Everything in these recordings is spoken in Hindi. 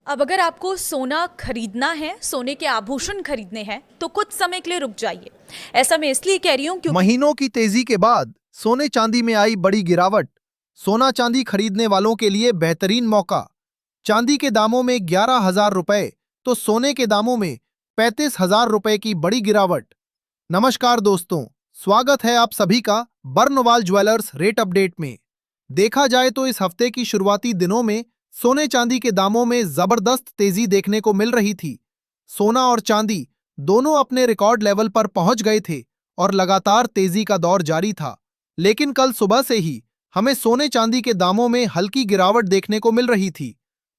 अब अगर आपको सोना खरीदना है, सोने के आभूषण खरीदने हैं, तो कुछ समय के लिए रुक जाइए। ऐसा मैं इसलिए कह रही हूँ क्योंकि महीनों की तेजी के बाद सोने चांदी में आई बड़ी गिरावट। सोना चांदी खरीदने वालों के लिए बेहतरीन मौका। चांदी के दामों में 11,000 रुपए तो सोने के दामों में 35,000 रुपए की बड़ी गिरावट। नमस्कार दोस्तों, स्वागत है आप सभी का बर्नवाल ज्वेलर्स रेट अपडेट में। देखा जाए तो इस हफ्ते की शुरुआती दिनों में सोने चांदी के दामों में जबरदस्त तेजी देखने को मिल रही थी। सोना और चांदी दोनों अपने रिकॉर्ड लेवल पर पहुंच गए थे और लगातार तेजी का दौर जारी था। लेकिन कल सुबह से ही हमें सोने चांदी के दामों में हल्की गिरावट देखने को मिल रही थी।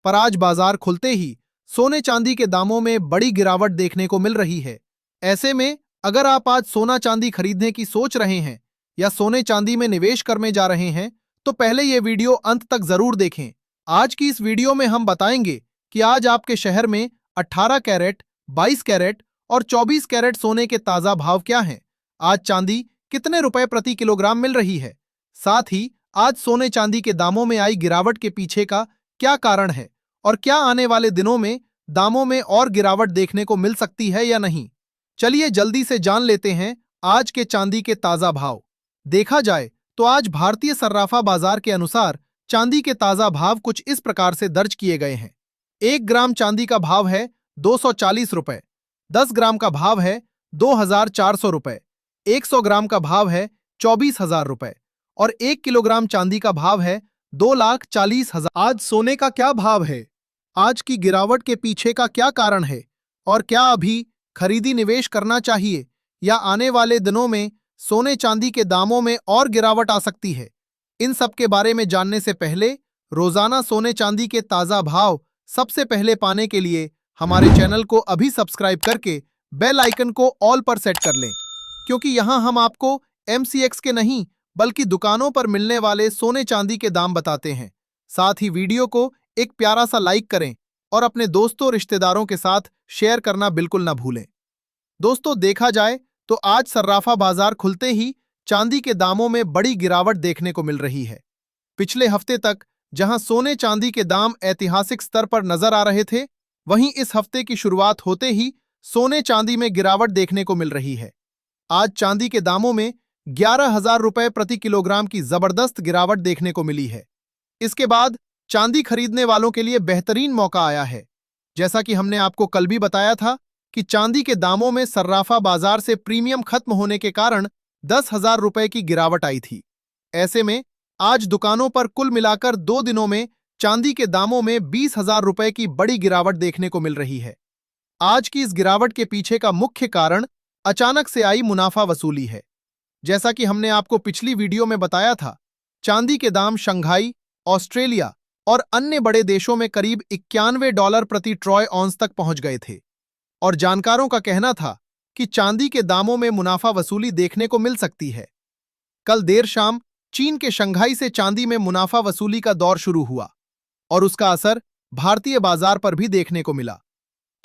पर आज बाजार खुलते ही सोने चांदी के दामों में बड़ी गिरावट देखने को मिल रही है। ऐसे में अगर आप आज सोना चांदी खरीदने की सोच रहे हैं या सोने चांदी में निवेश करने जा रहे हैं, तो पहले यह वीडियो अंत तक जरूर देखें। आज की इस वीडियो में हम बताएंगे कि आज आपके शहर में 18 कैरेट, 22 कैरेट और 24 कैरेट सोने के ताजा भाव क्या हैं। आज चांदी कितने रुपए प्रति किलोग्राम मिल रही है। साथ ही आज सोने चांदी के दामों में आई गिरावट के पीछे का क्या कारण है और क्या आने वाले दिनों में दामों में और गिरावट देखने को मिल सकती है या नहीं। चलिए जल्दी से जान लेते हैं आज के चांदी के ताजा भाव। देखा जाए तो आज भारतीय सर्राफा बाजार के अनुसार चांदी के ताजा भाव कुछ इस प्रकार से दर्ज किए गए हैं। 1 ग्राम चांदी का भाव है 240 रुपए, 10 ग्राम का भाव है 2,400 रुपए, 100 ग्राम का भाव है 24,000 रुपए और 1 किलोग्राम चांदी का भाव है 2,40,000। आज सोने का क्या भाव है, आज की गिरावट के पीछे का क्या कारण है और क्या अभी खरीदी निवेश करना चाहिए या आने वाले दिनों में सोने चांदी के दामों में और गिरावट आ सकती है। इन सब के बारे में जानने से पहले रोजाना सोने चांदी के ताजा भाव सबसे पहले पाने के लिए हमारे चैनल को अभी सब्सक्राइब करके बेल आइकन को ऑल पर सेट कर लें, क्योंकि यहां हम आपको MCX के नहीं बल्कि दुकानों पर मिलने वाले सोने चांदी के दाम बताते हैं। साथ ही वीडियो को एक प्यारा सा लाइक करें और अपने दोस्तों रिश्तेदारों के साथ शेयर करना बिल्कुल ना भूलें। दोस्तों, देखा जाए तो आज सर्राफा बाजार खुलते ही चांदी के दामों में बड़ी गिरावट देखने को मिल रही है। पिछले हफ्ते तक जहां सोने चांदी के दाम ऐतिहासिक स्तर पर नजर आ रहे थे, वहीं इस हफ्ते की शुरुआत होते ही सोने चांदी में गिरावट देखने को मिल रही है। आज चांदी के दामों में 11,000 रुपए प्रति किलोग्राम की जबरदस्त गिरावट देखने को मिली है। इसके बाद चांदी खरीदने वालों के लिए बेहतरीन मौका आया है। जैसा कि हमने आपको कल भी बताया था कि चांदी के दामों में सर्राफा बाजार से प्रीमियम खत्म होने के कारण 10,000 रुपए की गिरावट आई थी। ऐसे में आज दुकानों पर कुल मिलाकर 2 दिनों में चांदी के दामों में 20,000 रुपए की बड़ी गिरावट देखने को मिल रही है। आज की इस गिरावट के पीछे का मुख्य कारण अचानक से आई मुनाफा वसूली है। जैसा कि हमने आपको पिछली वीडियो में बताया था, चांदी के दाम शंघाई, ऑस्ट्रेलिया और अन्य बड़े देशों में करीब $91 प्रति ट्रॉय ऑन्स तक पहुंच गए थे और जानकारों का कहना था कि चांदी के दामों में मुनाफा वसूली देखने को मिल सकती है। कल देर शाम चीन के शंघाई से चांदी में मुनाफा वसूली का दौर शुरू हुआ और उसका असर भारतीय बाजार पर भी देखने को मिला।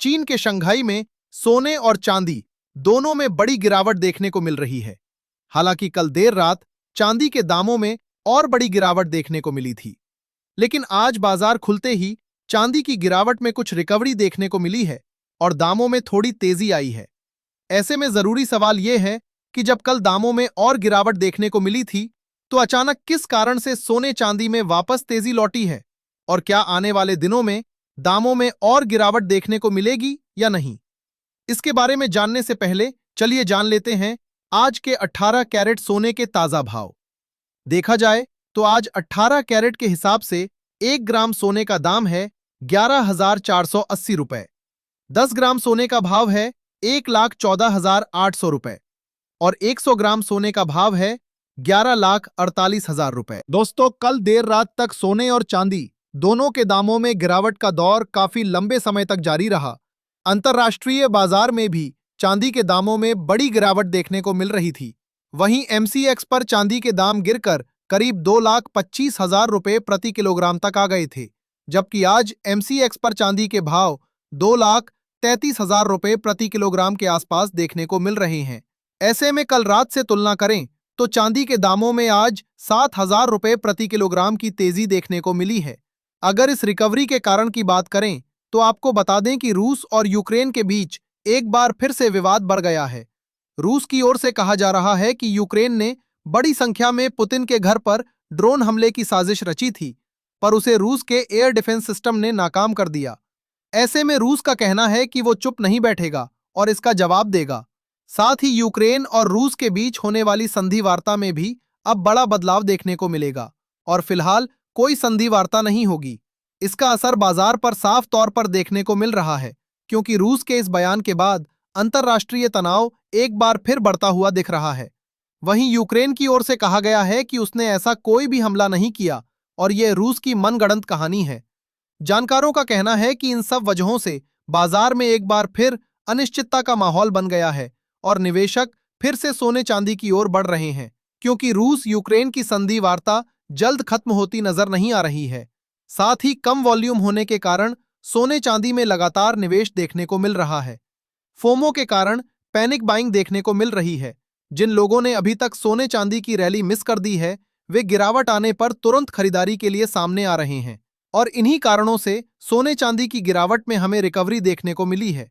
चीन के शंघाई में सोने और चांदी दोनों में बड़ी गिरावट देखने को मिल रही है। हालांकि कल देर रात चांदी के दामों में और बड़ी गिरावट देखने को मिली थी, लेकिन आज बाजार खुलते ही चांदी की गिरावट में कुछ रिकवरी देखने को मिली है और दामों में थोड़ी तेजी आई है। ऐसे में जरूरी सवाल यह है कि जब कल दामों में और गिरावट देखने को मिली थी, तो अचानक किस कारण से सोने चांदी में वापस तेजी लौटी है और क्या आने वाले दिनों में दामों में और गिरावट देखने को मिलेगी या नहीं। इसके बारे में जानने से पहले चलिए जान लेते हैं आज के 18 कैरेट सोने के ताजा भाव। देखा जाए तो आज 18 कैरेट के हिसाब से 1 ग्राम सोने का दाम है 11,480 रुपए, 10 ग्राम सोने का भाव है 1,14,800 रुपए और 100 ग्राम सोने का भाव है 11,48,000 रुपए। दोस्तों, कल देर रात तक सोने और चांदी दोनों के दामों में गिरावट का दौर काफी लंबे समय तक जारी रहा। अंतर्राष्ट्रीय बाजार में भी चांदी के दामों में बड़ी गिरावट देखने को मिल रही थी। वहीं MCX पर चांदी के दाम गिरकर करीब 2,25,000 रुपए प्रति किलोग्राम तक आ गए थे, जबकि आज MCX पर चांदी के भाव 2,33,000 रुपए प्रति किलोग्राम के आसपास देखने को मिल रहे हैं। ऐसे में कल रात से तुलना करें तो चांदी के दामों में आज 7,000 रुपए प्रति किलोग्राम की तेजी देखने को मिली है। अगर इस रिकवरी के कारण की बात करें तो आपको बता दें कि रूस और यूक्रेन के बीच एक बार फिर से विवाद बढ़ गया है। रूस की ओर से कहा जा रहा है कि यूक्रेन ने बड़ी संख्या में पुतिन के घर पर ड्रोन हमले की साजिश रची थी, पर उसे रूस के एयर डिफेंस सिस्टम ने नाकाम कर दिया। ऐसे में रूस का कहना है कि वो चुप नहीं बैठेगा और इसका जवाब देगा। साथ ही यूक्रेन और रूस के बीच होने वाली संधि वार्ता में भी अब बड़ा बदलाव देखने को मिलेगा और फिलहाल कोई संधि वार्ता नहीं होगी। इसका असर बाजार पर साफ तौर पर देखने को मिल रहा है, क्योंकि रूस के इस बयान के बाद अंतर्राष्ट्रीय तनाव एक बार फिर बढ़ता हुआ दिख रहा है। वहीं यूक्रेन की ओर से कहा गया है कि उसने ऐसा कोई भी हमला नहीं किया और यह रूस की मनगढ़ंत कहानी है। जानकारों का कहना है कि इन सब वजहों से बाजार में एक बार फिर अनिश्चितता का माहौल बन गया है और निवेशक फिर से सोने चांदी की ओर बढ़ रहे हैं, क्योंकि रूस यूक्रेन की संधि वार्ता जल्द खत्म होती नजर नहीं आ रही है। साथ ही कम वॉल्यूम होने के कारण सोने चांदी में लगातार निवेश देखने को मिल रहा है। फोमो के कारण पैनिक बाइंग देखने को मिल रही है। जिन लोगों ने अभी तक सोने चांदी की रैली मिस कर दी है, वे गिरावट आने पर तुरंत खरीदारी के लिए सामने आ रहे हैं और इन्हीं कारणों से सोने चांदी की गिरावट में हमें रिकवरी देखने को मिली है।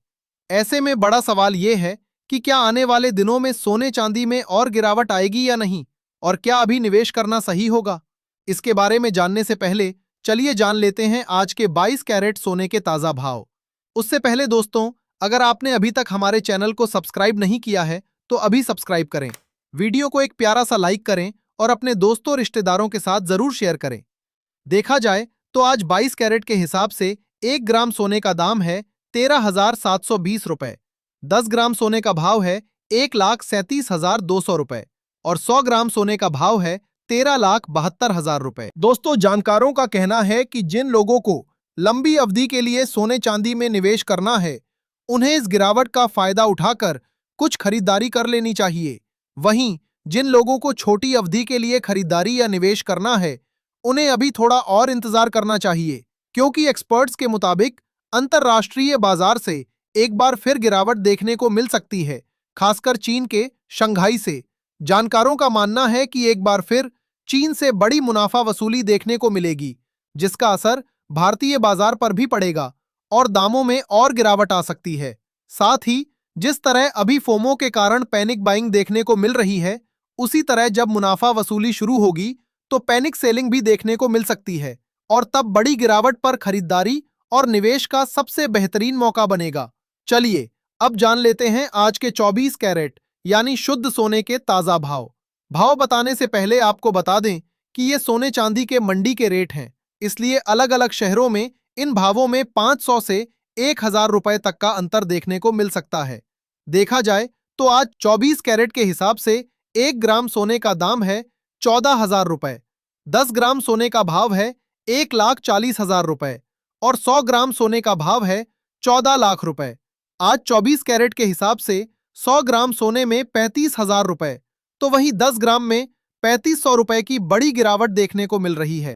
ऐसे में बड़ा सवाल यह है कि क्या आने वाले दिनों में सोने चांदी में और गिरावट आएगी या नहीं, और क्या अभी निवेश करना सही होगा? इसके बारे में जानने से पहले चलिए जान लेते हैं आज के 22 कैरेट सोने के ताजा भाव। उससे पहले दोस्तों, अगर आपने अभी तक हमारे चैनल को सब्सक्राइब नहीं किया है तो अभी सब्सक्राइब करें, वीडियो को एक प्यारा सा लाइक करें और अपने दोस्तों रिश्तेदारों के साथ जरूर शेयर करें। देखा जाए तो आज 22 कैरेट के हिसाब से 1 ग्राम सोने का दाम है 13,720 रुपए, 10 ग्राम सोने का भाव है 1,37,200 रुपए और 100 ग्राम सोने का भाव है 13,72,000 रुपए। दोस्तों, जानकारों का कहना है कि जिन लोगों को लंबी अवधि के लिए सोने चांदी में निवेश करना है, उन्हें इस गिरावट का फायदा उठाकर कुछ खरीदारी कर लेनी चाहिए। वहीं जिन लोगों को छोटी अवधि के लिए खरीदारी या निवेश करना है, उन्हें अभी थोड़ा और इंतजार करना चाहिए, क्योंकि एक्सपर्ट्स के मुताबिक अंतर्राष्ट्रीय बाजार से एक बार फिर गिरावट देखने को मिल सकती है, खासकर चीन के शंघाई से। जानकारों का मानना है कि एक बार फिर चीन से बड़ी मुनाफा वसूली देखने को मिलेगी, जिसका असर भारतीय बाजार पर भी पड़ेगा और दामों में और गिरावट आ सकती है। साथ ही जिस तरह अभी फोमो के कारण पैनिक बाइंग देखने को मिल रही है, उसी तरह जब मुनाफा वसूली शुरू होगी तो पैनिक सेलिंग भी देखने को मिल सकती है और तब बड़ी गिरावट पर खरीदारी और निवेश का सबसे बेहतरीन मौका बनेगा। चलिए अब जान लेते हैं आज के 24 कैरेट यानी शुद्ध सोने के ताजा भाव। भाव बताने से पहले आपको बता दें कि ये सोने चांदी के मंडी के रेट हैं, इसलिए अलग अलग शहरों में इन भावों में 500 से 1,000 रुपए तक का अंतर देखने को मिल सकता है। देखा जाए तो आज 24 कैरेट के हिसाब से 1 ग्राम सोने का दाम है 14,000 रुपए, 10 ग्राम सोने का भाव है 1,40,000 रुपए और 100 ग्राम सोने का भाव है 14 लाख रुपए। आज 24 कैरेट के हिसाब से 100 ग्राम सोने में 35,000 रुपए, तो वहीं 10 ग्राम में 3,500 रुपए की बड़ी गिरावट देखने को मिल रही है।